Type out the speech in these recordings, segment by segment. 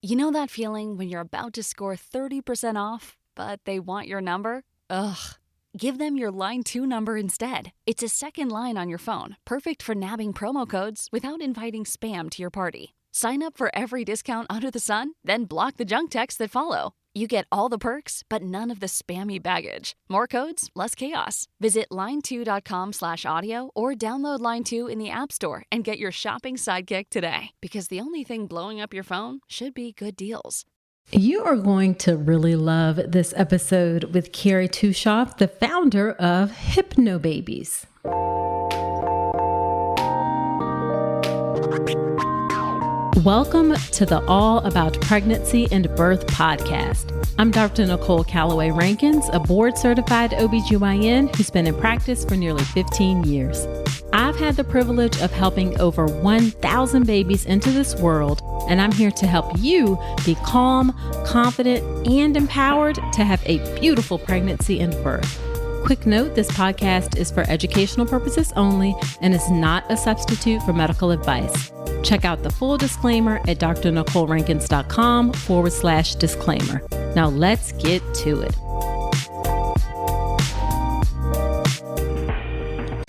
You know that feeling when you're about to score 30% off, but they want your number? Ugh. Give them your Line 2 number instead. It's a second line on your phone, perfect for nabbing promo codes without inviting spam to your party. Sign up for every discount under the sun, then block the junk texts that follow. You get all the perks, but none of the spammy baggage. More codes, less chaos. Visit line2.com/audio or download Line 2 in the App Store and get your shopping sidekick today. Because the only thing blowing up your phone should be good deals. You are going to really love this episode with Kerry Tuschhoff, the founder of Hypnobabies. Welcome to the All About Pregnancy and Birth podcast. I'm Dr. Nicole Calloway Rankins, a board-certified OBGYN who's been in practice for nearly 15 years. I've had the privilege of helping over 1,000 babies into this world, and I'm here to help you be calm, confident, and empowered to have a beautiful pregnancy and birth. Quick note, this podcast is for educational purposes only and is not a substitute for medical advice. Check out the full disclaimer at drnicolerankins.com/disclaimer. Now let's get to it.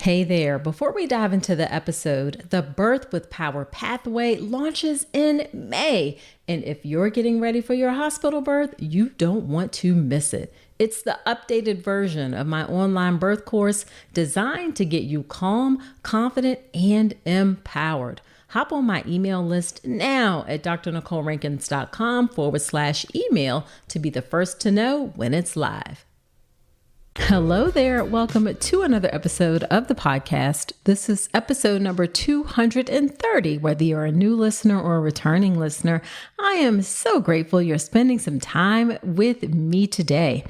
Hey there, before we dive into the episode, the Birth with Power Pathway launches in May. And if you're getting ready for your hospital birth, you don't want to miss it. It's the updated version of my online birth course designed to get you calm, confident, and empowered. Hop on my email list now at drnicolerankins.com/email to be the first to know when it's live. Hello there. Welcome to another episode of the podcast. This is episode number 230. Whether you're a new listener or a returning listener, I am so grateful you're spending some time with me today.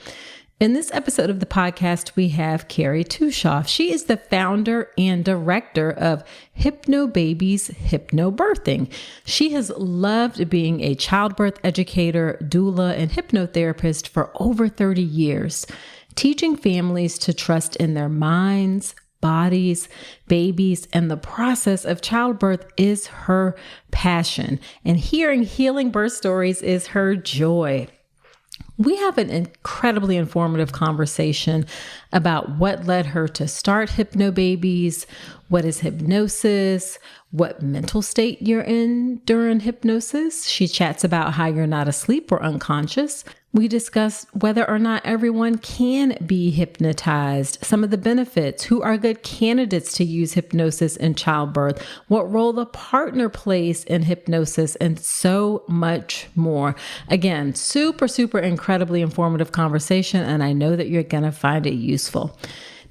In this episode of the podcast, we have Kerry Tuschhoff. She is the founder and director of Hypnobabies Hypnobirthing. She has loved being a childbirth educator, doula, and hypnotherapist for over 30 years. Teaching families to trust in their minds, bodies, babies, and the process of childbirth is her passion. And hearing healing birth stories is her joy. We have an incredibly informative conversation about what led her to start Hypnobabies, what is hypnosis, what mental state you're in during hypnosis. She chats about how you're not asleep or unconscious. We discuss whether or not everyone can be hypnotized, some of the benefits, who are good candidates to use hypnosis in childbirth, what role the partner plays in hypnosis, and so much more. Again, super incredibly informative conversation, and I know that you're going to find it useful.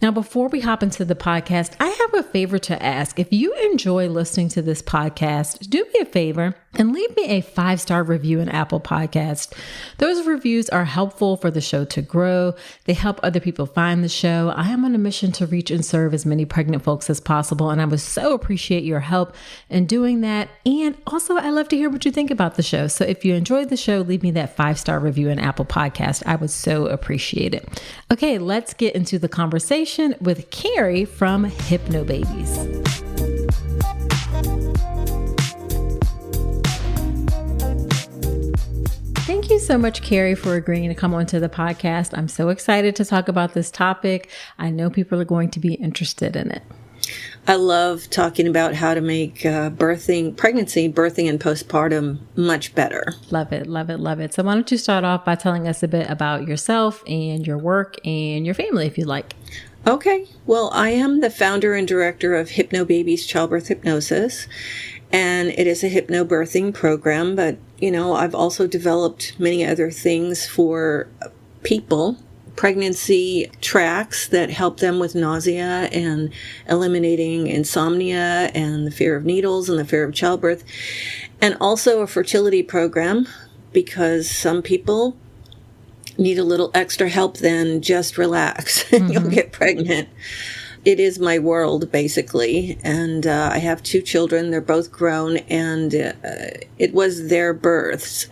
Now, before we hop into the podcast, I have a favor to ask. If you enjoy listening to this podcast, do me a favor and leave me a 5-star review in Apple Podcast. Those reviews are helpful for the show to grow. They help other people find the show. I am on a mission to reach and serve as many pregnant folks as possible, and I would so appreciate your help in doing that. And also, I love to hear what you think about the show. So if you enjoyed the show, leave me that 5-star review in Apple Podcast. I would so appreciate it. Okay, let's get into the conversation with Kerry from Hypnobabies. Thank you so much, Kerry, for agreeing to come onto the podcast. I'm so excited to talk about this topic. I know people are going to be interested in it. I love talking about how to make pregnancy, birthing, and postpartum much better. Love it. So why don't you start off by telling us a bit about yourself and your work and your family, if you'd like. Okay. Well, I am the founder and director of Hypnobabies Childbirth Hypnosis, and it is a hypnobirthing program, but, I've also developed many other things for people, pregnancy tracks that help them with nausea and eliminating insomnia and the fear of needles and the fear of childbirth, and also a fertility program because some people need a little extra help than just relax and you'll get pregnant. It is my world, basically. And I have 2 children. They're both grown. And it was their births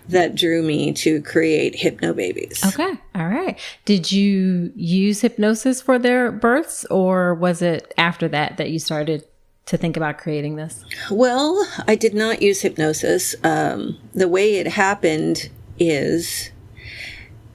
that drew me to create Hypnobabies. Okay. All right. Did you use hypnosis for their births, or was it after that you started to think about creating this? Well, I did not use hypnosis. The way it happened is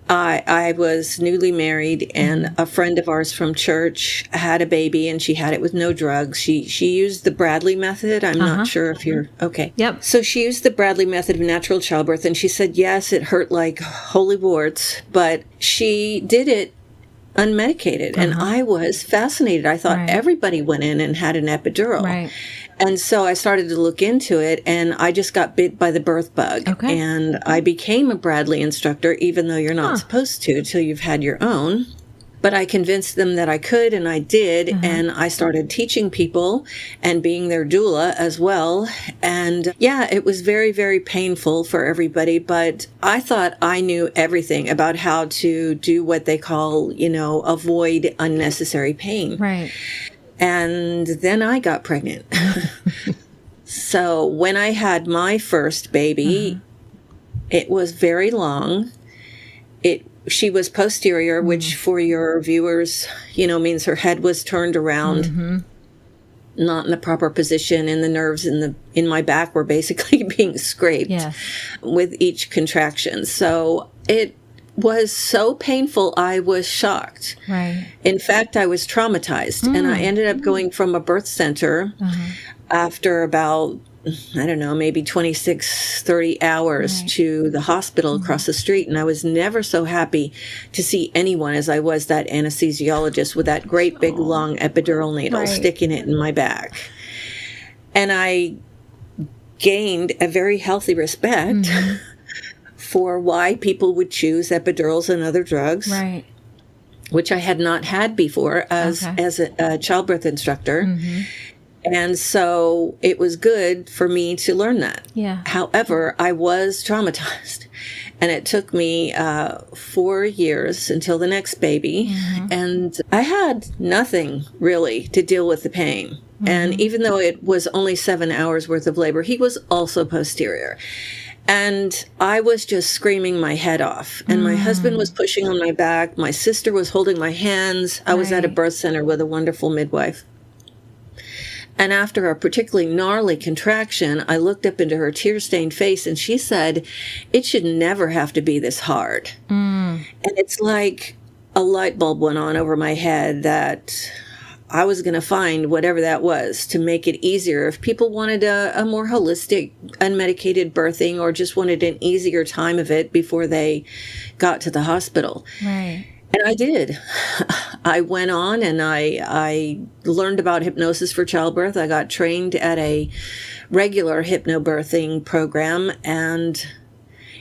I was newly married, and a friend of ours from church had a baby, and she had it with no drugs. She used the Bradley method. I'm not sure if you're okay. Yep. So she used the Bradley method of natural childbirth, and she said, yes, it hurt like holy warts, but she did it unmedicated. And I was fascinated. I thought everybody went in and had an epidural. Right. And so I started to look into it, and I just got bit by the birth bug. Okay. And I became a Bradley instructor, even though you're not supposed to till you've had your own. But I convinced them that I could, and I did. And I started teaching people and being their doula as well. And yeah, it was very, very painful for everybody. But I thought I knew everything about how to do what they call, avoid unnecessary pain. Right. And then I got pregnant. So when I had my first baby, it was very long. She was posterior, which for your viewers, means her head was turned around, not in the proper position, and the nerves in my back were basically being scraped with each contraction. So it was so painful, I was shocked. Right. In fact, I was traumatized, and I ended up going from a birth center after about, I don't know, maybe 26, 30 hours to the hospital across the street. And I was never so happy to see anyone as I was that anesthesiologist with that great big long epidural needle sticking it in my back. And I gained a very healthy respect for why people would choose epidurals and other drugs, which I had not had before as a childbirth instructor. And so it was good for me to learn that. Yeah. However, I was traumatized, and it took me 4 years until the next baby. And I had nothing really to deal with the pain. And even though it was only 7 hours worth of labor, he was also posterior. And I was just screaming my head off. And my husband was pushing on my back. My sister was holding my hands. I was at a birth center with a wonderful midwife. And after a particularly gnarly contraction, I looked up into her tear-stained face, and she said, "It should never have to be this hard." And it's like a light bulb went on over my head that I was going to find whatever that was to make it easier. If people wanted a more holistic, unmedicated birthing, or just wanted an easier time of it before they got to the hospital. Right. And I did. I went on and I learned about hypnosis for childbirth. I got trained at a regular hypnobirthing program, and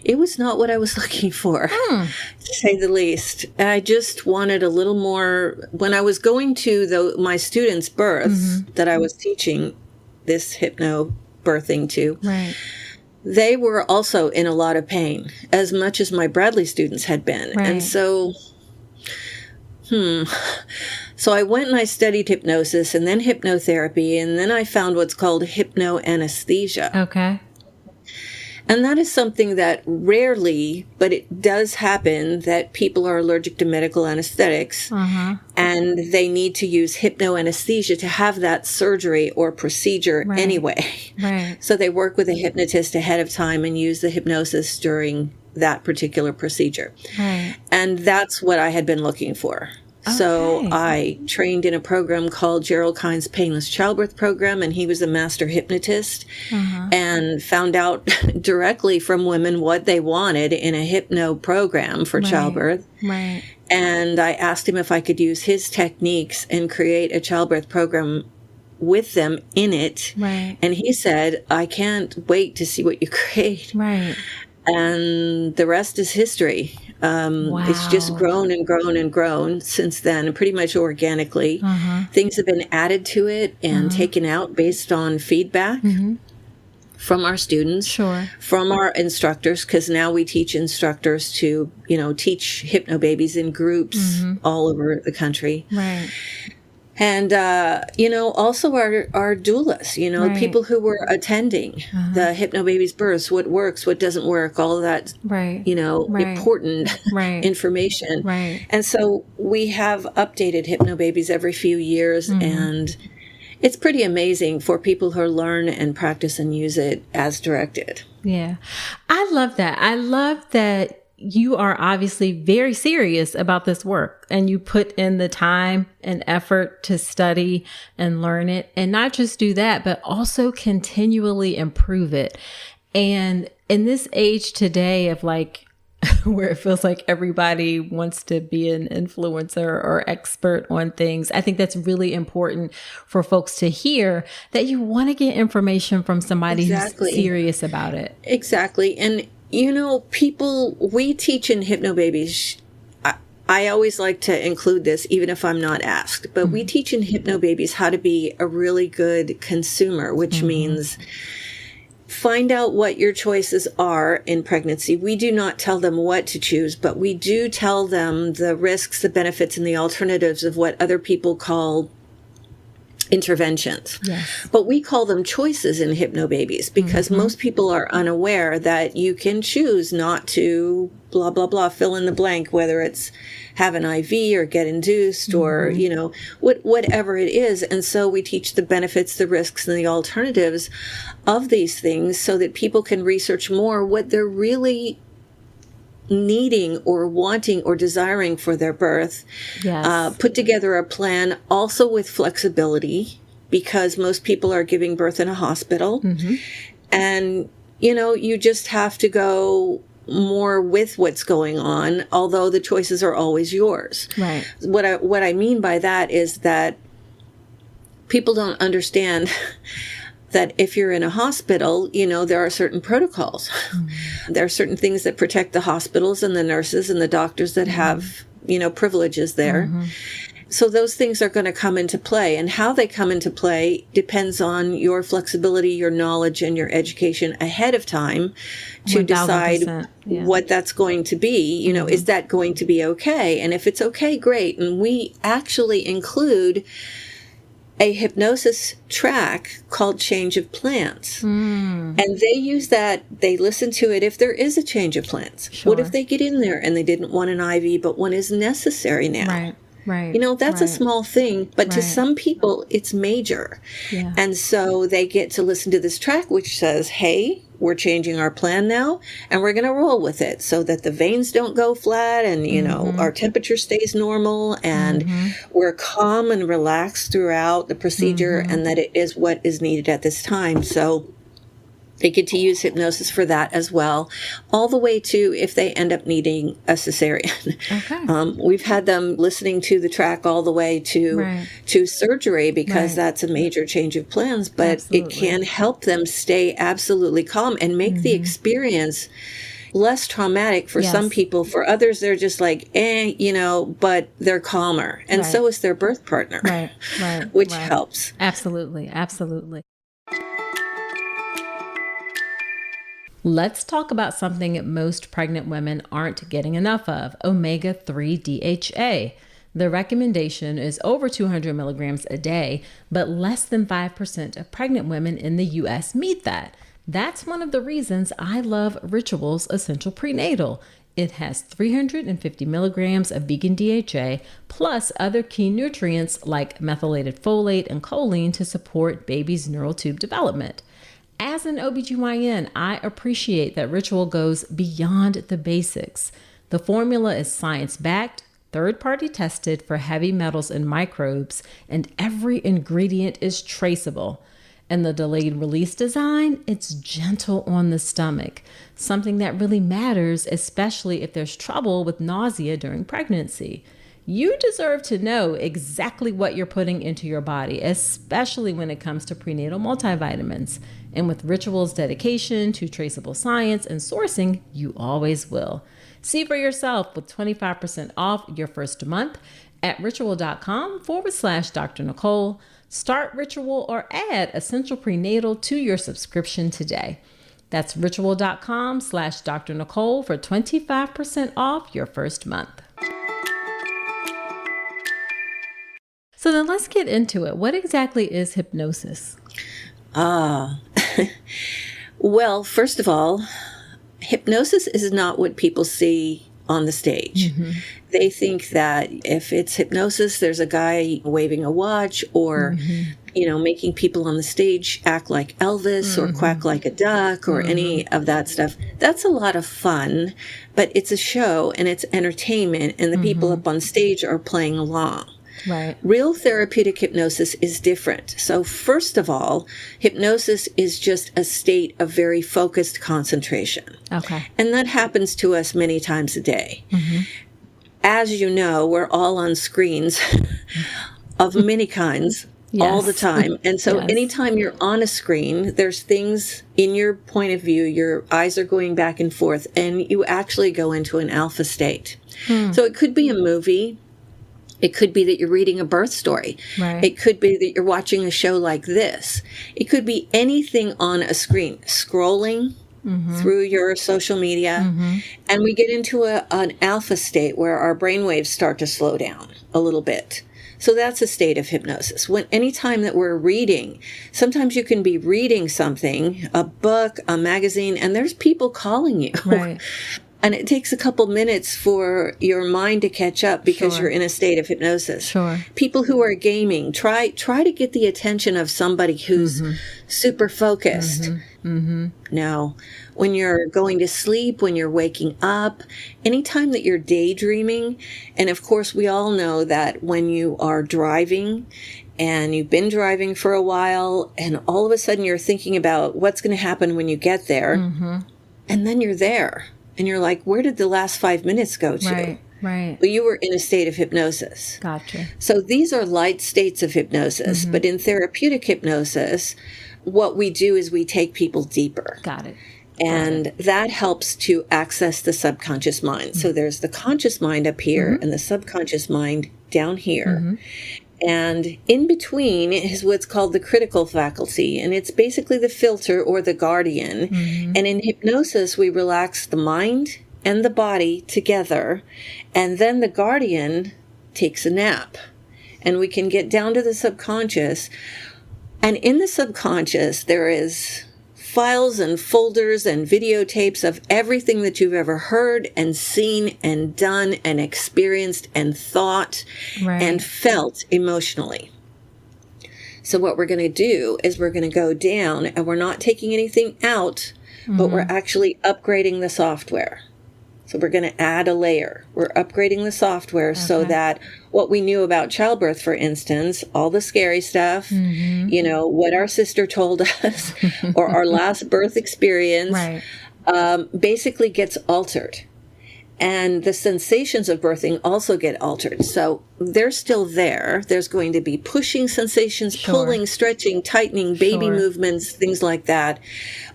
it was not what I was looking for, to say the least. I just wanted a little more. When I was going to my students' births that I was teaching this hypnobirthing to, they were also in a lot of pain, as much as my Bradley students had been. And so... So I went and I studied hypnosis and then hypnotherapy, and then I found what's called hypno-anesthesia. Okay. And that is something that rarely, but it does happen, that people are allergic to medical anesthetics, and they need to use hypno-anesthesia to have that surgery or procedure anyway. So they work with a hypnotist ahead of time and use the hypnosis during that particular procedure. And that's what I had been looking for. So I trained in a program called Gerald Kine's Painless Childbirth Program, and he was a master hypnotist, and found out directly from women what they wanted in a hypno program for childbirth. And I asked him if I could use his techniques and create a childbirth program with them in it. And he said, "I can't wait to see what you create." And the rest is history. It's just grown and grown and grown since then, pretty much organically. Things have been added to it and taken out based on feedback from our students, from our instructors, because now we teach instructors to, teach Hypnobabies in groups all over the country. And, also our doulas, people who were attending the Hypnobabies births, what works, what doesn't work, all of that, important information. And so we have updated Hypnobabies every few years, and it's pretty amazing for people who learn and practice and use it as directed. Yeah. I love that. I love that you are obviously very serious about this work and you put in the time and effort to study and learn it, and not just do that, but also continually improve it. And in this age today of like, where it feels like everybody wants to be an influencer or expert on things, I think that's really important for folks to hear, that you want to get information from somebody who's serious about it. Exactly. And people, we teach in Hypnobabies. I always like to include this, even if I'm not asked, but we teach in Hypnobabies how to be a really good consumer, which means find out what your choices are in pregnancy. We do not tell them what to choose, but we do tell them the risks, the benefits, and the alternatives of what other people call interventions. Yes. But we call them choices in Hypnobabies because most people are unaware that you can choose not to blah, blah, blah, fill in the blank, whether it's have an IV or get induced or, whatever it is. And so we teach the benefits, the risks, and the alternatives of these things so that people can research more what they're really needing or wanting or desiring for their birth. Yes. Put together a plan also with flexibility, because most people are giving birth in a hospital. And, you just have to go more with what's going on, although the choices are always yours. Right. What I mean by that is that people don't understand that if you're in a hospital, there are certain protocols. There are certain things that protect the hospitals and the nurses and the doctors that have, privileges there. So those things are going to come into play, and how they come into play depends on your flexibility, your knowledge, and your education ahead of time to decide what that's going to be. Is that going to be okay? And if it's okay, great. And we actually include a hypnosis track called Change of Plans. And they use that, they listen to it if there is a change of plans. Sure. What if they get in there and they didn't want an IV, but one is necessary now? Right. That's a small thing, but to some people, it's major. Yeah. And so they get to listen to this track, which says, hey, we're changing our plan now, and we're going to roll with it so that the veins don't go flat and, our temperature stays normal and we're calm and relaxed throughout the procedure and that it is what is needed at this time. So they get to use hypnosis for that as well, all the way to if they end up needing a cesarean. Okay. We've had them listening to the track all the way to surgery because that's a major change of plans, but it can help them stay absolutely calm and make the experience less traumatic for some people. For others, they're just like, but they're calmer. And so is their birth partner, which helps. Absolutely. Absolutely. Let's talk about something most pregnant women aren't getting enough of, omega-3 DHA. The recommendation is over 200 milligrams a day, but less than 5% of pregnant women in the U.S. meet that. That's one of the reasons I love Ritual's Essential Prenatal. It has 350 milligrams of vegan DHA, plus other key nutrients like methylated folate and choline to support baby's neural tube development. As an OBGYN, I appreciate that Ritual goes beyond the basics. The formula is science-backed, third-party tested for heavy metals and microbes, and every ingredient is traceable. And the delayed release design, it's gentle on the stomach, something that really matters, especially if there's trouble with nausea during pregnancy. You deserve to know exactly what you're putting into your body, especially when it comes to prenatal multivitamins. And with Ritual's dedication to traceable science and sourcing, you always will. See for yourself with 25% off your first month at ritual.com/Dr. Nicole. Start Ritual or add Essential Prenatal to your subscription today. That's ritual.com/Dr. Nicole for 25% off your first month. So then let's get into it. What exactly is hypnosis? Well, first of all, hypnosis is not what people see on the stage. They think that if it's hypnosis, there's a guy waving a watch or making people on the stage act like Elvis or quack like a duck or any of that stuff. That's a lot of fun, but it's a show and it's entertainment, and the people up on stage are playing along. Right. Real therapeutic hypnosis is different. So first of all, hypnosis is just a state of very focused concentration. Okay. And that happens to us many times a day. As you know, we're all on screens of many kinds all the time. And so anytime you're on a screen, there's things in your point of view, your eyes are going back and forth, and you actually go into an alpha state. So it could be a movie. It could be that you're reading a birth story. Right. It could be that you're watching a show like this. It could be anything on a screen, scrolling through your social media. And we get into an alpha state where our brainwaves start to slow down a little bit. So that's a state of hypnosis. Anytime that we're reading, sometimes you can be reading something, a book, a magazine, and there's people calling you. Right. And it takes a couple minutes for your mind to catch up because you're in a state of hypnosis. Sure. People who are gaming, try to get the attention of somebody who's super focused. No. When you're going to sleep, when you're waking up, anytime that you're daydreaming, and of course we all know that when you are driving and you've been driving for a while and all of a sudden you're thinking about what's going to happen when you get there, and then you're there. And you're like, where did the last 5 minutes go to? Right. Well, you were in a state of hypnosis. Gotcha. So these are light states of hypnosis. But in therapeutic hypnosis, what we do is we take people deeper. Got it. And that helps to access the subconscious mind. So there's the conscious mind up here and the subconscious mind down here. And in between is what's called the critical faculty. And it's basically the filter or the guardian. And in hypnosis, we relax the mind and the body together. And then the guardian takes a nap. And we can get down to the subconscious. And in the subconscious, there is files and folders and videotapes of everything that you've ever heard and seen and done and experienced and thought and felt emotionally. So what we're going to do is we're going to go down, and we're not taking anything out, but we're actually upgrading the software. So we're going to add a layer. We're upgrading the software so that what we knew about childbirth, for instance, all the scary stuff, what our sister told us, or our last birth experience, basically gets altered. And the sensations of birthing also get altered. So they're still there. There's going to be pushing sensations, pulling, stretching, tightening, baby movements, things like that.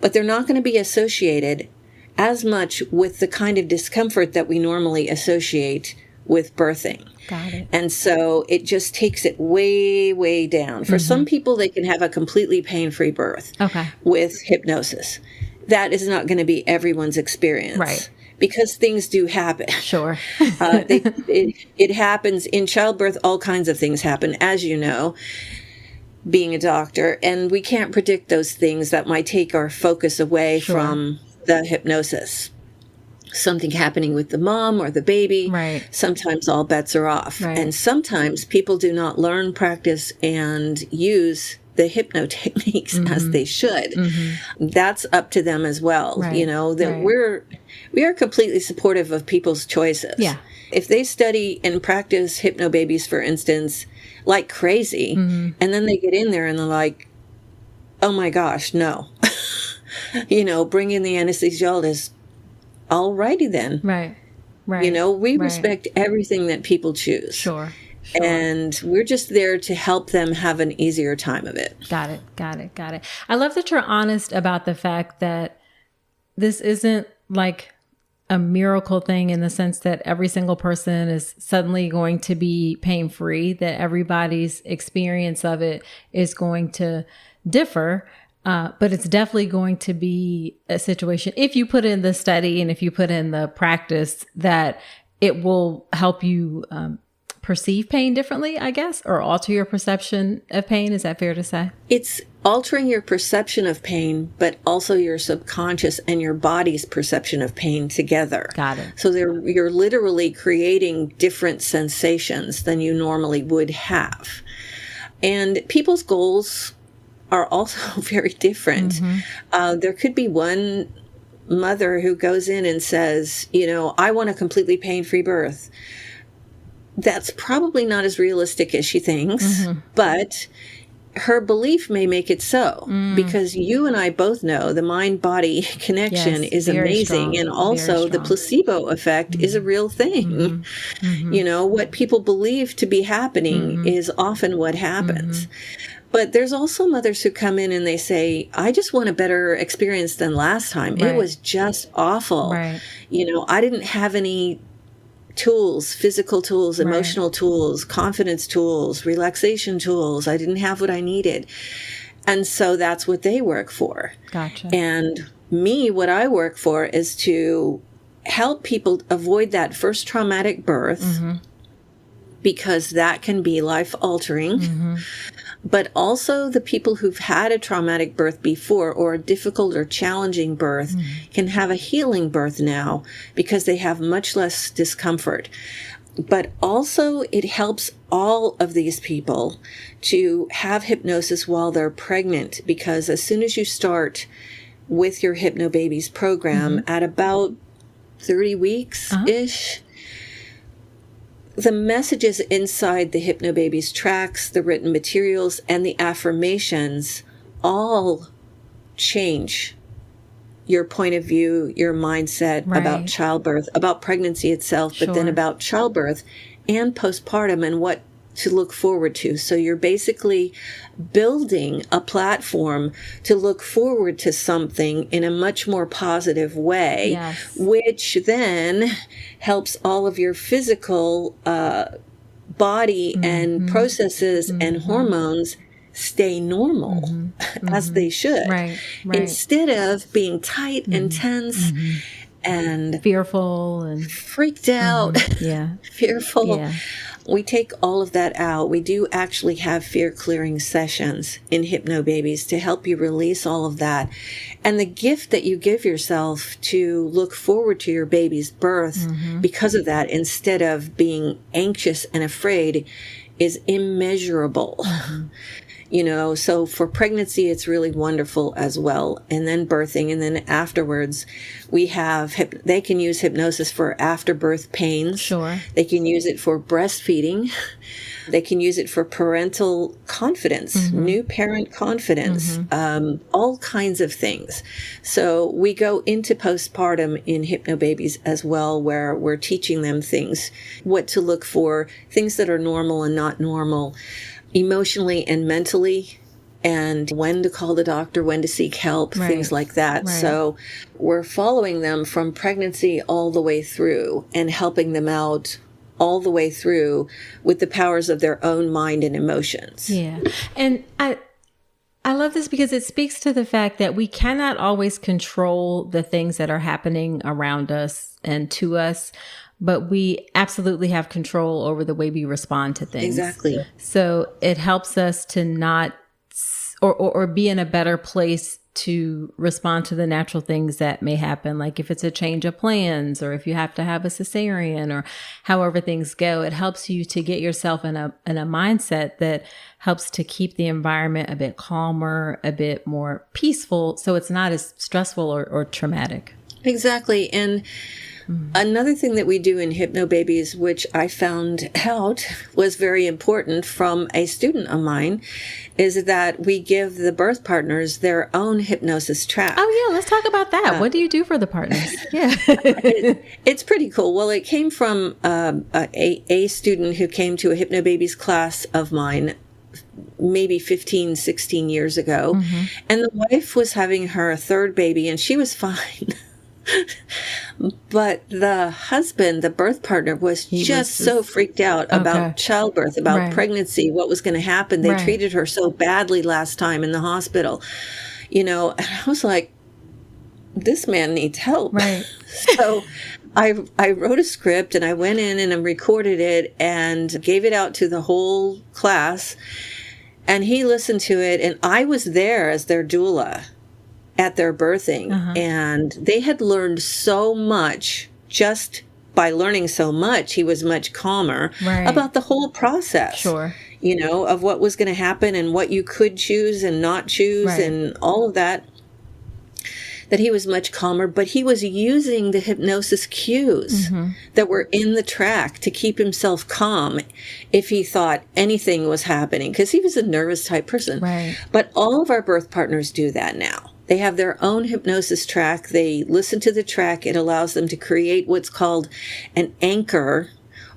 But they're not going to be associated as much with the kind of discomfort that we normally associate with birthing. Got it. And so it just takes it way, way down. For some people, they can have a completely pain-free birth with hypnosis. That is not going to be everyone's experience. Right. Because things do happen. Sure. It happens in childbirth. All kinds of things happen, as you know, being a doctor. And we can't predict those things that might take our focus away from the hypnosis. Something happening with the mom or the baby. Right. Sometimes all bets are off. Right. And sometimes people do not learn, practice, and use the hypno techniques as they should. That's up to them as well. Right. That we are completely supportive of people's choices. Yeah. If they study and practice Hypnobabies, for instance, like crazy, and then they get in there and they're like, oh my gosh, no. Bring in the anesthesiologist. Alrighty then. Right. We respect everything that people choose. Sure. And we're just there to help them have an easier time of it. Got it. I love that you're honest about the fact that this isn't like a miracle thing in the sense that every single person is suddenly going to be pain-free, that everybody's experience of it is going to differ. But it's definitely going to be a situation, if you put in the study and if you put in the practice, that it will help you perceive pain differently, I guess, or alter your perception of pain. Is that fair to say? It's altering your perception of pain, but also your subconscious and your body's perception of pain together. Got it. So you're literally creating different sensations than you normally would have. And people's goals are also very different. There could be one mother who goes in and says, I want a completely pain-free birth. That's probably not as realistic as she thinks, but her belief may make it so, because you and I both know the mind-body connection is amazing. Strong. And also the placebo effect is a real thing. What people believe to be happening is often what happens. But there's also mothers who come in and they say, I just want a better experience than last time. Right. It was just awful. Right. I didn't have any tools, physical tools, emotional tools, confidence tools, relaxation tools. I didn't have what I needed. And so that's what they work for. Gotcha. And me, what I work for is to help people avoid that first traumatic birth, because that can be life-altering. But also the people who've had a traumatic birth before, or a difficult or challenging birth, can have a healing birth now because they have much less discomfort. But also it helps all of these people to have hypnosis while they're pregnant, because as soon as you start with your Hypnobabies program at about 30 weeks-ish, the messages inside the Hypnobabies tracks, the written materials, and the affirmations all change your point of view, your mindset about childbirth, about pregnancy itself, but then about childbirth and postpartum and what to look forward to. So you're basically building a platform to look forward to something in a much more positive way, which then helps all of your physical body and processes and hormones stay normal as they should, instead of being tight and tense and fearful and freaked out, fearful. We take all of that out. We do actually have fear clearing sessions in Hypnobabies to help you release all of that. And the gift that you give yourself to look forward to your baby's birth because of that, instead of being anxious and afraid, is immeasurable. So for pregnancy, it's really wonderful as well. And then birthing. And then afterwards, we have, they can use hypnosis for afterbirth pains. Sure. They can use it for breastfeeding. They can use it for parental confidence, new parent confidence, all kinds of things. So we go into postpartum in Hypnobabies as well, where we're teaching them things, what to look for, things that are normal and not normal, emotionally and mentally, and when to call the doctor, when to seek help, things like that. So we're following them from pregnancy all the way through and helping them out all the way through with the powers of their own mind and emotions. Yeah. And I love this because it speaks to the fact that we cannot always control the things that are happening around us and to us, but we absolutely have control over the way we respond to things. Exactly. So it helps us to not, or be in a better place to respond to the natural things that may happen. Like if it's a change of plans, or if you have to have a cesarean, or however things go, it helps you to get yourself in a mindset that helps to keep the environment a bit calmer, a bit more peaceful, so it's not as stressful or traumatic. Exactly. And another thing that we do in Hypnobabies, which I found out was very important from a student of mine, is that we give the birth partners their own hypnosis track. Oh, yeah. Let's talk about that. What do you do for the partners? Yeah. It's pretty cool. Well, it came from a student who came to a Hypnobabies class of mine maybe 15, 16 years ago. And the wife was having her third baby, and she was fine. But the husband, the birth partner, was just so freaked out about childbirth, about pregnancy, what was going to happen. They treated her so badly last time in the hospital, and I was like, this man needs help. So I wrote a script, and I went in and I recorded it and gave it out to the whole class, and he listened to it, and I was there as their doula at their birthing, and they had learned so much. Just by learning so much, he was much calmer about the whole process. of what was going to happen and what you could choose and not choose and all of that, that he was much calmer, but he was using the hypnosis cues that were in the track to keep himself calm if he thought anything was happening, because he was a nervous type person. Right. But all of our birth partners do that now. They have their own hypnosis track. They listen to the track. It allows them to create what's called an anchor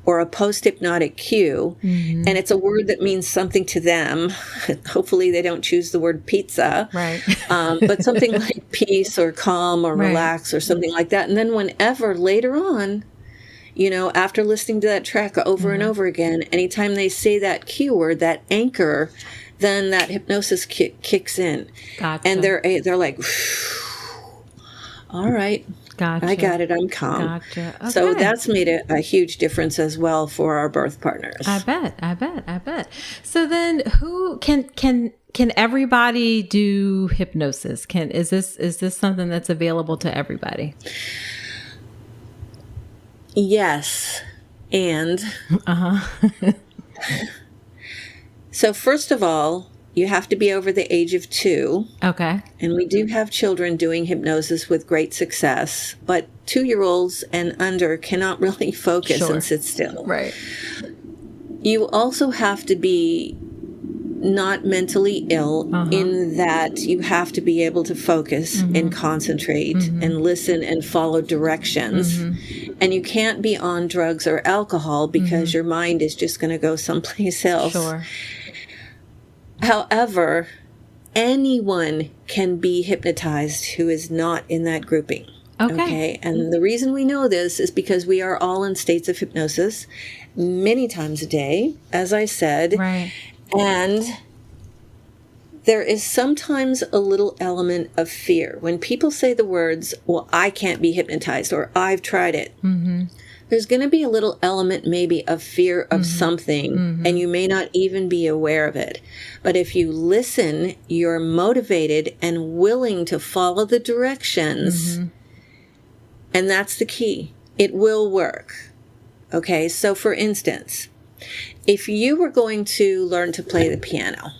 or a post-hypnotic cue. And it's a word that means something to them. Hopefully they don't choose the word pizza. Right. But something like peace or calm or relax or something like that. And then whenever later on, after listening to that track over and over again, anytime they say that cue word, that anchor, then that hypnosis kicks in. Gotcha. And they're like, all right. Gotcha. I got it. I'm calm. Gotcha. Okay. So that's made a huge difference as well for our birth partners. I bet. So then who can everybody do hypnosis? Is this something that's available to everybody? Yes. And so first of all, you have to be over the age of 2. Okay. And we do have children doing hypnosis with great success, but 2-year-olds and under cannot really focus and sit still. Right. You also have to be not mentally ill in that you have to be able to focus and concentrate and listen and follow directions. And you can't be on drugs or alcohol because your mind is just going to go someplace else. Sure. However, anyone can be hypnotized who is not in that grouping. Okay. And the reason we know this is because we are all in states of hypnosis many times a day, as I said. Right. And there is sometimes a little element of fear. When people say the words, well, I can't be hypnotized, or I've tried it, there's going to be a little element maybe of fear of something, and you may not even be aware of it. But if you listen, you're motivated and willing to follow the directions, and that's the key. It will work. Okay, so for instance, if you were going to learn to play the piano,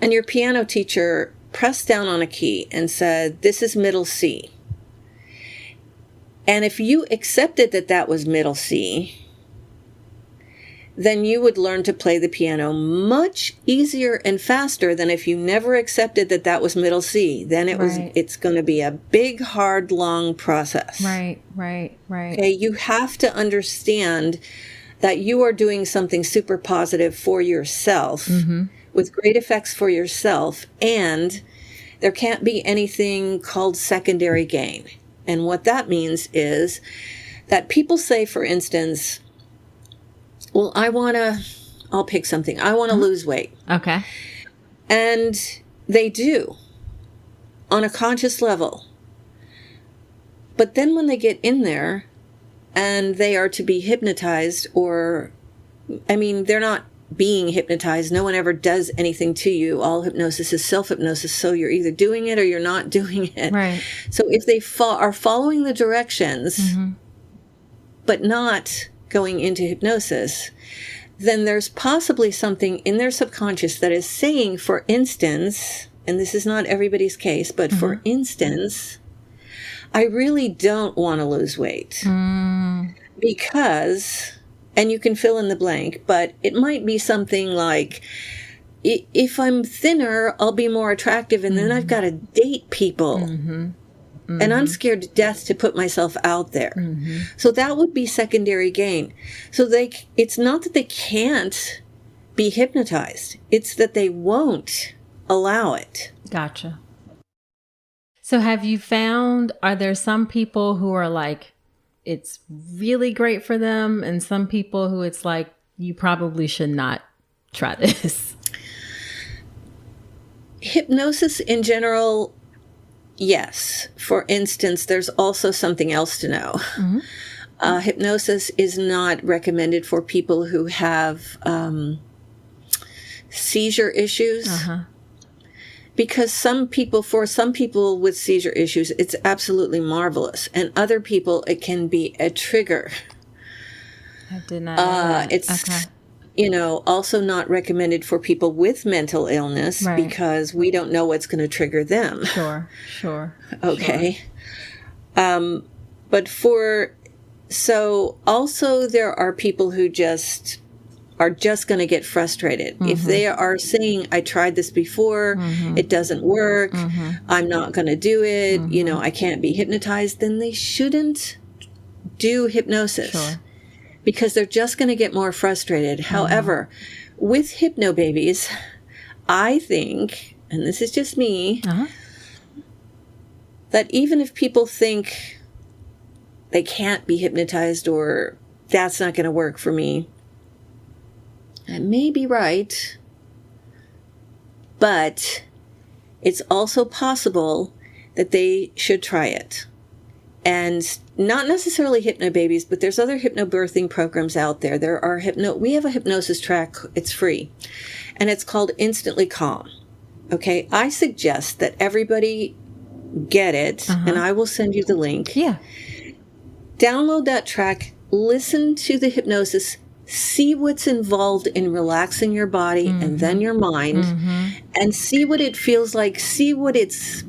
and your piano teacher pressed down on a key and said, this is middle C. And if you accepted that that was middle C, then you would learn to play the piano much easier and faster than if you never accepted that that was middle C. Then it's going to be a big, hard, long process. Right. Okay, you have to understand that you are doing something super positive for yourself with great effects for yourself, and there can't be anything called secondary gain. And what that means is that people say, for instance, well, I'll pick something. I want to lose weight. Okay. And they do on a conscious level. But then when they get in there and they are to be hypnotized, they're not being hypnotized. No one ever does anything to you. All hypnosis is self-hypnosis. So you're either doing it or you're not doing it. Right. So if they are following the directions, but not going into hypnosis, then there's possibly something in their subconscious that is saying, for instance, and this is not everybody's case, but for instance, I really don't want to lose weight because... And you can fill in the blank, but it might be something like, if I'm thinner, I'll be more attractive, and then I've got to date people. And I'm scared to death to put myself out there. So that would be secondary gain. So it's not that they can't be hypnotized. It's that they won't allow it. Gotcha. So have you found, are there some people who are like, it's really great for them, and some people who it's like, you probably should not try this? Hypnosis in general, yes. For instance, there's also something else to know. Hypnosis is not recommended for people who have seizure issues. Because for some people with seizure issues, it's absolutely marvelous. And other people, it can be a trigger. I did not know that. also not recommended for people with mental illness because we don't know what's going to trigger them. Sure. Okay. Sure. So also there are people who are just going to get frustrated. If they are saying, I tried this before, it doesn't work, I'm not going to do it, I can't be hypnotized, then they shouldn't do hypnosis. Sure. Because they're just going to get more frustrated. However, with Hypnobabies, I think, and this is just me, that even if people think they can't be hypnotized or that's not going to work for me, that may be right, but it's also possible that they should try it. And not necessarily Hypnobabies, but there's other hypnobirthing programs out there. We have a hypnosis track. It's free. And it's called Instantly Calm. Okay. I suggest that everybody get it. And I will send you the link. Yeah. Download that track. Listen to the hypnosis. See what's involved in relaxing your body and then your mind. And see what it feels like. See what it's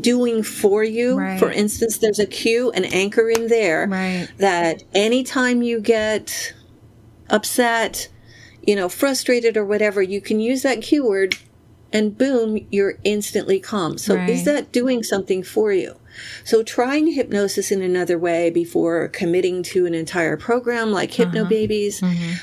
doing for you. Right. For instance, there's a cue, an anchor in there that anytime you get upset, frustrated or whatever, you can use that cue word and boom, you're instantly calm. So is that doing something for you? So trying hypnosis in another way before committing to an entire program like Hypnobabies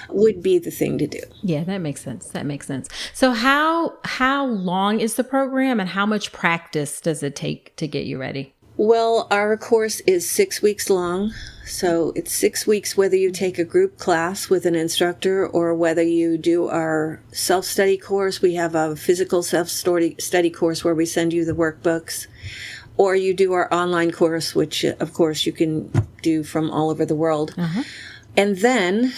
would be the thing to do. Yeah, that makes sense. So how long is the program and how much practice does it take to get you ready? Well, our course is 6 weeks long. So it's 6 weeks whether you take a group class with an instructor or whether you do our self-study course. We have a physical self-study course where we send you the workbooks. Or you do our online course, which, of course, you can do from all over the world. And then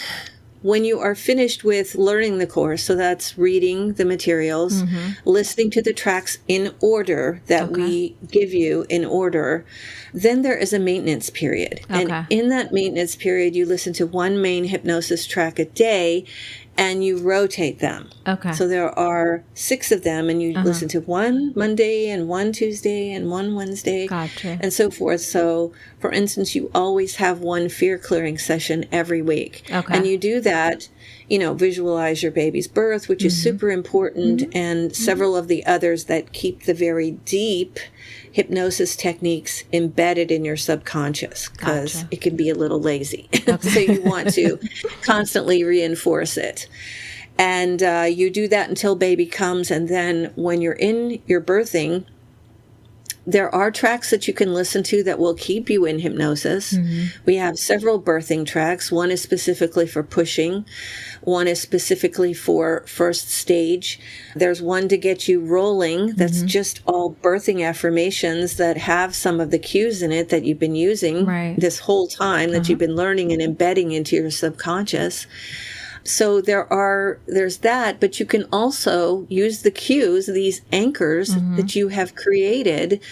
when you are finished with learning the course, so that's reading the materials, listening to the tracks in order that we give you in order, then there is a maintenance period. And in that maintenance period, you listen to one main hypnosis track a day, and you rotate them. So there are 6 of them, and you listen to one Monday and one Tuesday and one Wednesday, and so forth. So, for instance, you always have one fear-clearing session every week. And you do that, visualize your baby's birth, which is super important, and several of the others that keep the very deep hypnosis techniques embedded in your subconscious because it can be a little lazy. So you want to constantly reinforce it. And you do that until baby comes. And then when you're in your birthing, there are tracks that you can listen to that will keep you in hypnosis. We have several birthing tracks. One is specifically for pushing. One is specifically for first stage. There's one to get you rolling. That's just all birthing affirmations that have some of the cues in it that you've been using this whole time, that you've been learning and embedding into your subconscious. So there's that, but you can also use the cues, these anchors that you have created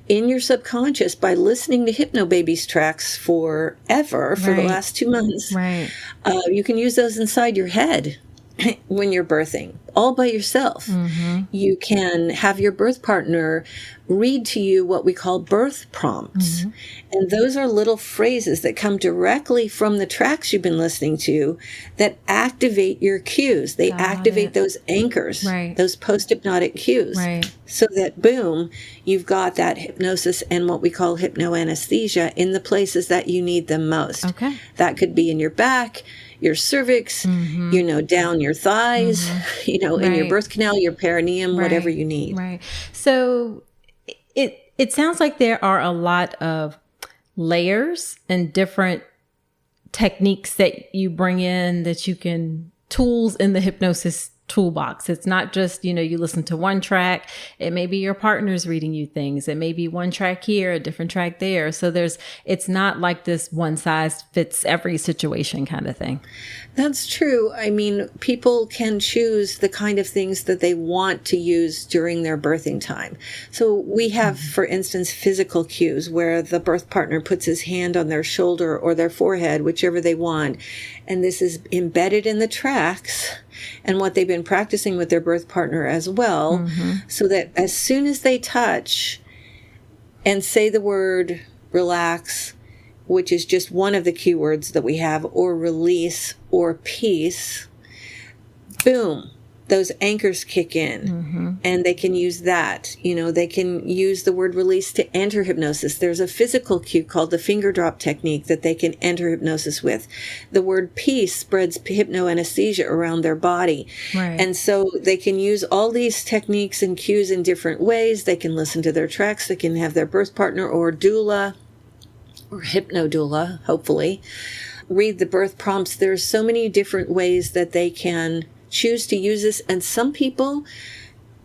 in your subconscious by listening to Hypnobabies tracks forever, for the last 2 months. You can use those inside your head when you're birthing, all by yourself. You can have your birth partner read to you what we call birth prompts. And those are little phrases that come directly from the tracks you've been listening to that activate your cues. They activate those anchors, those post-hypnotic cues. So that, boom, you've got that hypnosis and what we call hypno-anesthesia in the places that you need them most. That could be in your back, your cervix, down your thighs, in your birth canal, your perineum, whatever you need. So it sounds like there are a lot of layers and different techniques that you bring in, that you can, tools in the hypnosis toolbox. It's not just, you listen to one track. It may be your partner's reading you things. It may be one track here, a different track there. So it's not like this one size fits every situation kind of thing. That's true. I mean, people can choose the kind of things that they want to use during their birthing time. So we have, for instance, physical cues where the birth partner puts his hand on their shoulder or their forehead, whichever they want. And this is embedded in the tracks and what they've been practicing with their birth partner as well, so that as soon as they touch and say the word relax, which is just one of the key words that we have, or release or peace, boom, those anchors kick in, and they can use that. They can use the word release to enter hypnosis. There's a physical cue called the finger drop technique that they can enter hypnosis with. The word peace spreads hypno-anesthesia around their body. Right. And so they can use all these techniques and cues in different ways. They can listen to their tracks. They can have their birth partner or doula or hypno-doula, hopefully, read the birth prompts. There's so many different ways that they can choose to use this, and some people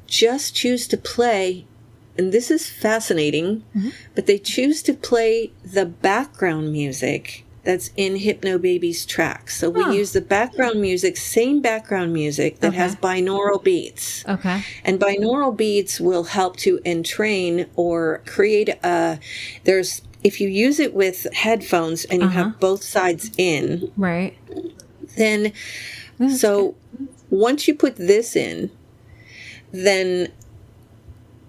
just choose to play, and this is fascinating, but they choose to play the background music that's in Hypnobabies tracks. So we use the background music, same background music that has binaural beats. Okay. And binaural beats will help to entrain or create if you use it with headphones and you have both sides in, right, then once you put this in, then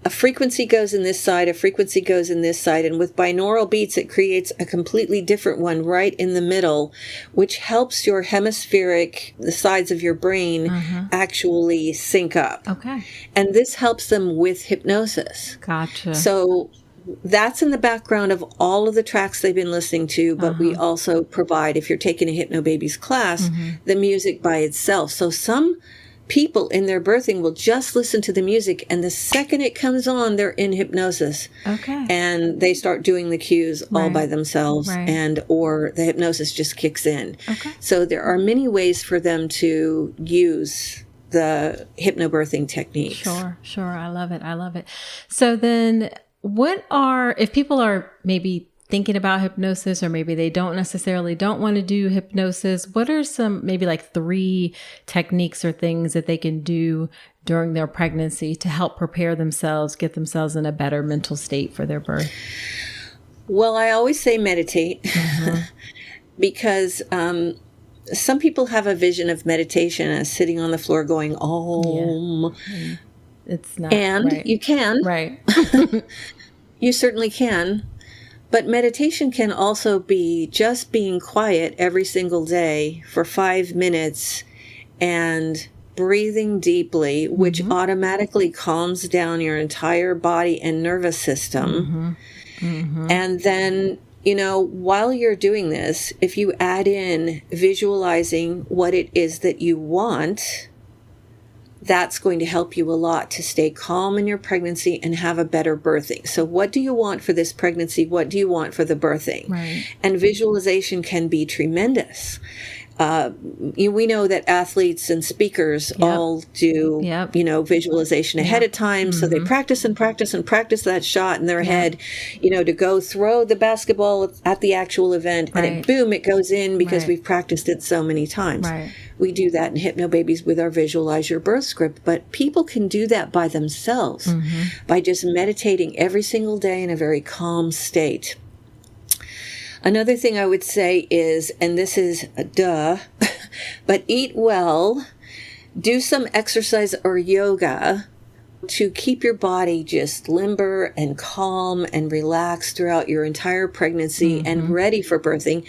a frequency goes in this side, a frequency goes in this side, and with binaural beats, it creates a completely different one right in the middle, which helps your the sides of your brain actually sync up. Okay. And this helps them with hypnosis. Gotcha. So that's in the background of all of the tracks they've been listening to, but we also provide, if you're taking a Hypnobabies class, the music by itself. So some people in their birthing will just listen to the music, and the second it comes on, they're in hypnosis. Okay. And they start doing the cues all by themselves, or the hypnosis just kicks in. Okay. So there are many ways for them to use the hypnobirthing techniques. Sure. I love it. So then if people are maybe thinking about hypnosis, or maybe they don't want to do hypnosis, what are some maybe like 3 techniques or things that they can do during their pregnancy to help prepare themselves, get themselves in a better mental state for their birth? Well, I always say meditate because some people have a vision of meditation as sitting on the floor going, Om. Yeah. It's not. And you can. Right. You certainly can. But meditation can also be just being quiet every single day for 5 minutes and breathing deeply, which automatically calms down your entire body and nervous system. And then, while you're doing this, if you add in visualizing what it is that you want, that's going to help you a lot to stay calm in your pregnancy and have a better birthing. So what do you want for this pregnancy? What do you want for the birthing? Right. And visualization can be tremendous. We know that athletes and speakers all do, visualization ahead of time. So they practice and practice and practice that shot in their head, to go throw the basketball at the actual event. And then boom, it goes in because we've practiced it so many times. Right. We do that in Hypnobabies with our Visualize Your Birth script, but people can do that by themselves by just meditating every single day in a very calm state. Another thing I would say is, and this is but eat well, do some exercise or yoga to keep your body just limber and calm and relaxed throughout your entire pregnancy and ready for birthing.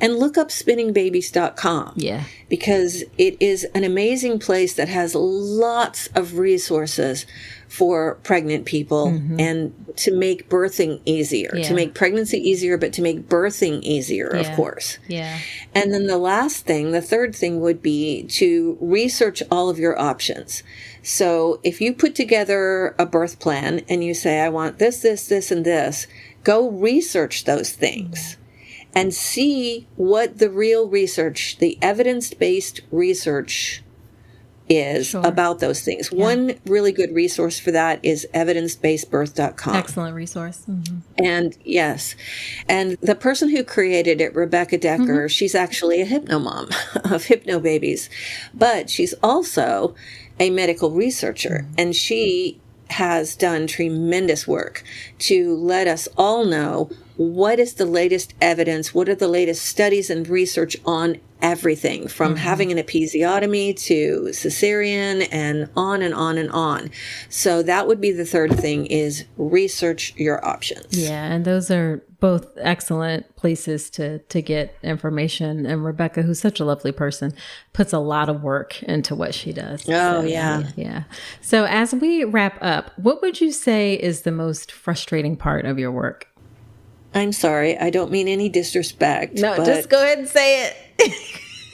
And look up spinningbabies.com. Yeah. Because it is an amazing place that has lots of resources for pregnant people and to make birthing easier, to make pregnancy easier, but to make birthing easier, of course. Yeah. And then the third thing would be to research all of your options. So if you put together a birth plan and you say, I want this, this, this, and this, go research those things and see what the real research, the evidence-based research is about those things. Yeah. One really good resource for that is evidencebasedbirth.com. Excellent resource. Mm-hmm. And yes, and the person who created it, Rebecca Decker, she's actually a hypnomom of Hypnobabies, but she's also a medical researcher, and she has done tremendous work to let us all know what is the latest evidence, what are the latest studies and research on everything from having an episiotomy to cesarean and on and on and on. So that would be the third thing, is research your options. Yeah, and those are both excellent places to get information. And Rebecca, who's such a lovely person, puts a lot of work into what she does. Oh, yeah. Yeah. So as we wrap up, what would you say is the most frustrating part of your work? I'm sorry, I don't mean any disrespect. No, just go ahead and say it.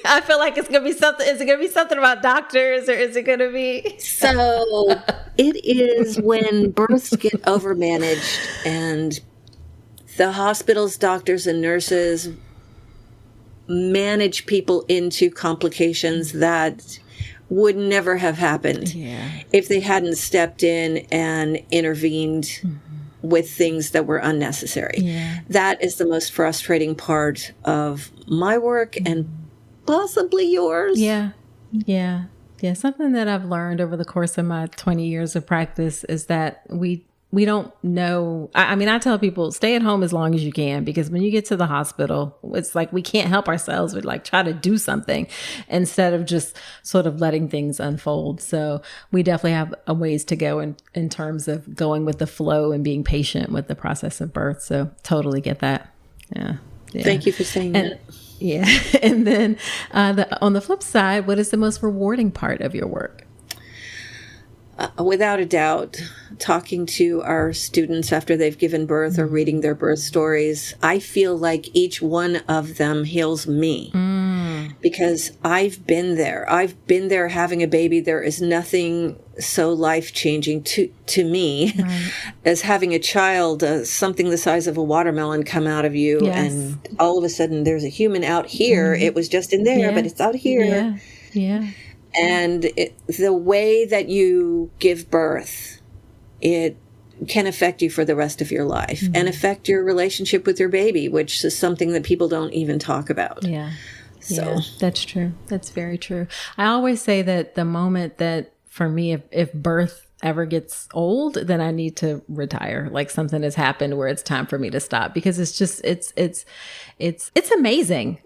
I feel like it's going to be something. Is it going to be something about doctors, or is it going to be? So it is when births get overmanaged and the hospitals, doctors, and nurses manage people into complications that would never have happened if they hadn't stepped in and intervened with things that were unnecessary. Yeah. That is the most frustrating part of my work and possibly yours. Yeah. Something that I've learned over the course of my 20 years of practice is that we don't know. I mean, I tell people, stay at home as long as you can, because when you get to the hospital, it's like we can't help ourselves. We like try to do something instead of just sort of letting things unfold. So we definitely have a ways to go in terms of going with the flow and being patient with the process of birth. So totally get that. Yeah. Thank you for saying that. Yeah. And then on the flip side, what is the most rewarding part of your work? Without a doubt, talking to our students after they've given birth or reading their birth stories, I feel like each one of them heals me because I've been there. I've been there having a baby. There is nothing so life-changing to me as having a child, something the size of a watermelon, come out of you. Yes. And all of a sudden there's a human out here. It was just in there, but it's out here. Yeah. And the way that you give birth, it can affect you for the rest of your life and affect your relationship with your baby, which is something that people don't even talk about. Yeah. So that's true. That's very true. I always say that the moment that, for me, if birth ever gets old, then I need to retire. Like something has happened where it's time for me to stop, because it's just, it's amazing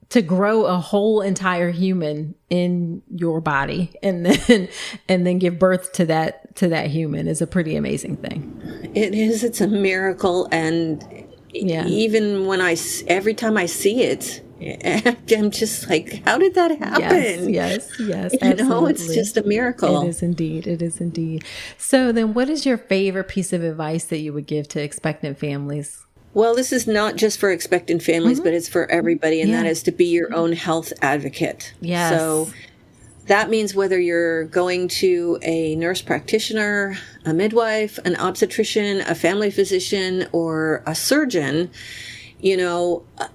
to grow a whole entire human in your body and then give birth to that human is a pretty amazing thing. It is. It's a miracle. And even every time I see it, I'm just like, how did that happen? Yes. It's just a miracle. It is indeed. So then what is your favorite piece of advice that you would give to expectant families? Well, this is not just for expectant families, but it's for everybody, and that is to be your own health advocate. Yes. So that means whether you're going to a nurse practitioner, a midwife, an obstetrician, a family physician, or a surgeon,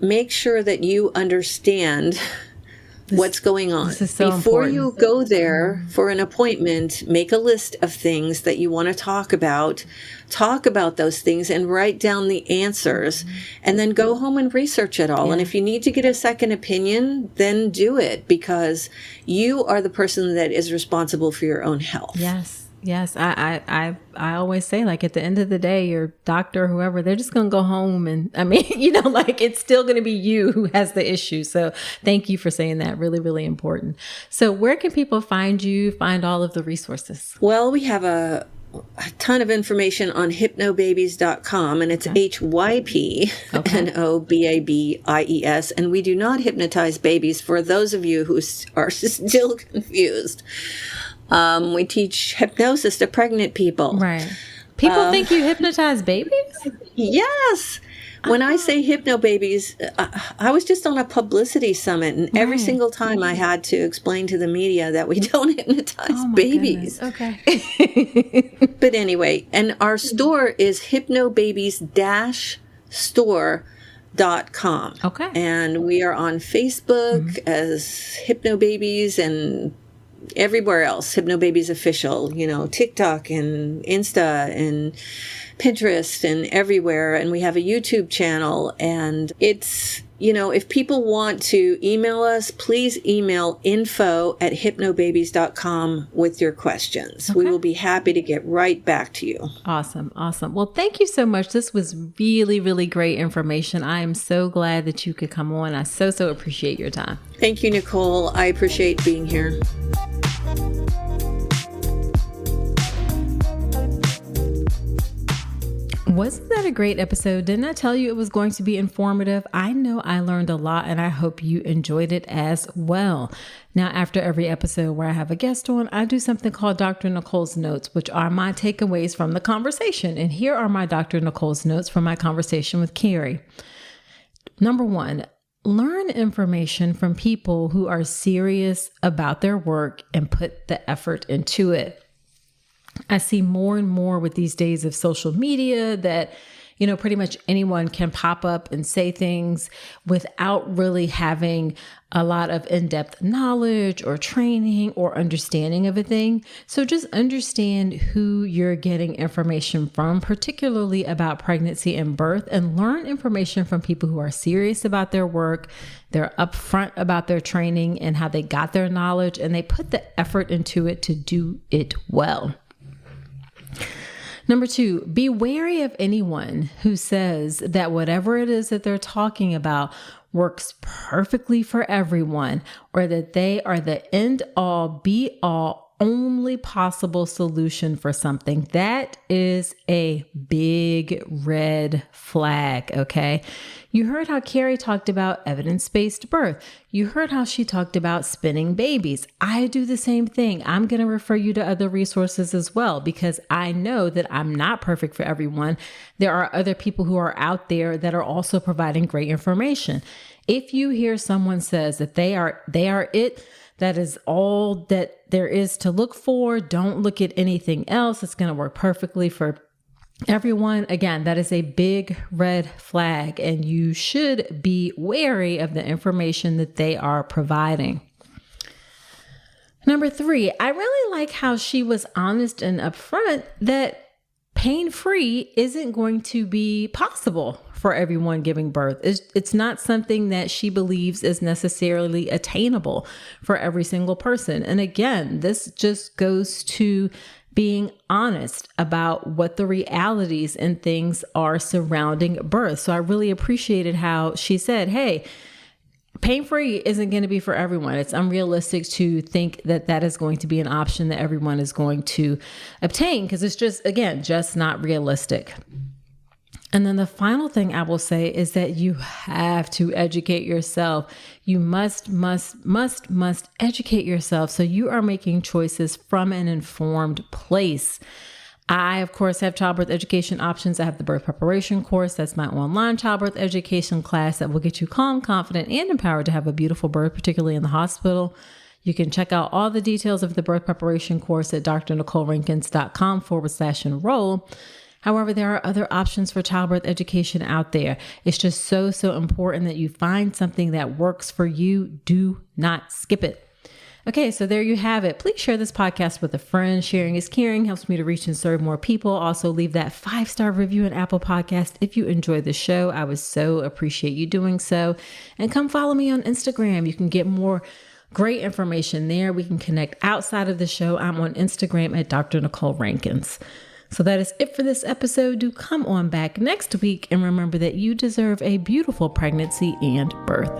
make sure that you understand what's going on. This is so Before important. you go there for an appointment, make a list of things that you want to talk about. Talk about those things and write down the answers, and then go home and research it all. And if you need to get a second opinion, then do it, because you are the person that is responsible for your own health. Yes. I always say, like, at the end of the day, your doctor or whoever, they're just going to go home. And I mean, it's still going to be you who has the issue. So thank you for saying that. Really, really important. So where can people find you, find all of the resources? Well, we have a ton of information on hypnobabies.com, and it's HYPNOBABIES. And we do not hypnotize babies, for those of you who are still confused. We teach hypnosis to pregnant people. Right. People think you hypnotize babies? Yes. When I say Hypnobabies, I was just on a publicity summit, and every single time I had to explain to the media that we don't hypnotize babies. Goodness. Okay. But anyway, and our store is hypnobabies-store.com. Okay. And we are on Facebook as Hypnobabies, and everywhere else, Hypnobabies Official, TikTok and Insta and Pinterest and everywhere. And we have a YouTube channel. And it's, if people want to email us, please email info@hypnobabies.com with your questions. Okay. We will be happy to get right back to you. Awesome. Well, thank you so much. This was really, really great information. I am so glad that you could come on. I so appreciate your time. Thank you, Nicole. I appreciate being here. Wasn't that a great episode? Didn't I tell you it was going to be informative? I know I learned a lot, and I hope you enjoyed it as well. Now, after every episode where I have a guest on, I do something called Dr. Nicole's Notes, which are my takeaways from the conversation. And here are my Dr. Nicole's Notes from my conversation with Kerry. Number 1, learn information from people who are serious about their work and put the effort into it. I see more and more with these days of social media that, pretty much anyone can pop up and say things without really having a lot of in-depth knowledge or training or understanding of a thing. So just understand who you're getting information from, particularly about pregnancy and birth, and learn information from people who are serious about their work. They're upfront about their training and how they got their knowledge, and they put the effort into it to do it well. Number 2, be wary of anyone who says that whatever it is that they're talking about works perfectly for everyone, or that they are the end all be all only possible solution for something. That is a big red flag, okay? You heard how Kerry talked about evidence-based birth. You heard how she talked about spinning babies. I do the same thing. I'm going to refer you to other resources as well, because I know that I'm not perfect for everyone. There are other people who are out there that are also providing great information. If you hear someone says that they are it, that is all that there is to look for, don't look at anything else. It's going to work perfectly for everyone. Again, that is a big red flag, and you should be wary of the information that they are providing. Number 3, I really like how she was honest and upfront that pain-free isn't going to be possible for everyone giving birth. It's not something that she believes is necessarily attainable for every single person. And again, this just goes to being honest about what the realities and things are surrounding birth. So I really appreciated how she said, hey, pain-free isn't going to be for everyone. It's unrealistic to think that that is going to be an option that everyone is going to obtain, because it's just not realistic. And then the final thing I will say is that you have to educate yourself. You must educate yourself so you are making choices from an informed place. I, of course, have childbirth education options. I have the birth preparation course. That's my online childbirth education class that will get you calm, confident, and empowered to have a beautiful birth, particularly in the hospital. You can check out all the details of the birth preparation course at drnicolerankins.com/enroll. However, there are other options for childbirth education out there. It's just so important that you find something that works for you. Do not skip it. Okay, so there you have it. Please share this podcast with a friend. Sharing is caring, helps me to reach and serve more people. Also, leave that 5-star review in Apple Podcast if you enjoy the show. I would so appreciate you doing so. And come follow me on Instagram. You can get more great information there. We can connect outside of the show. I'm on Instagram at Dr. Nicole Rankins. So that is it for this episode. Do come on back next week and remember that you deserve a beautiful pregnancy and birth.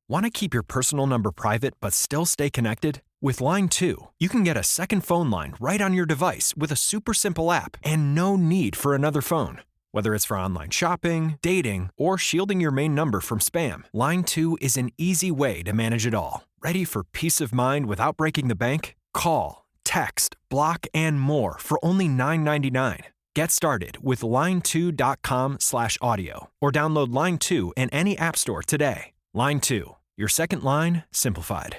Want to keep your personal number private but still stay connected? With Line 2, you can get a second phone line right on your device with a super simple app and no need for another phone. Whether it's for online shopping, dating, or shielding your main number from spam, Line 2 is an easy way to manage it all. Ready for peace of mind without breaking the bank? Call, text, block, and more for only $9.99. Get started with line2.com/audio or download Line 2 in any app store today. Line 2, your second line simplified.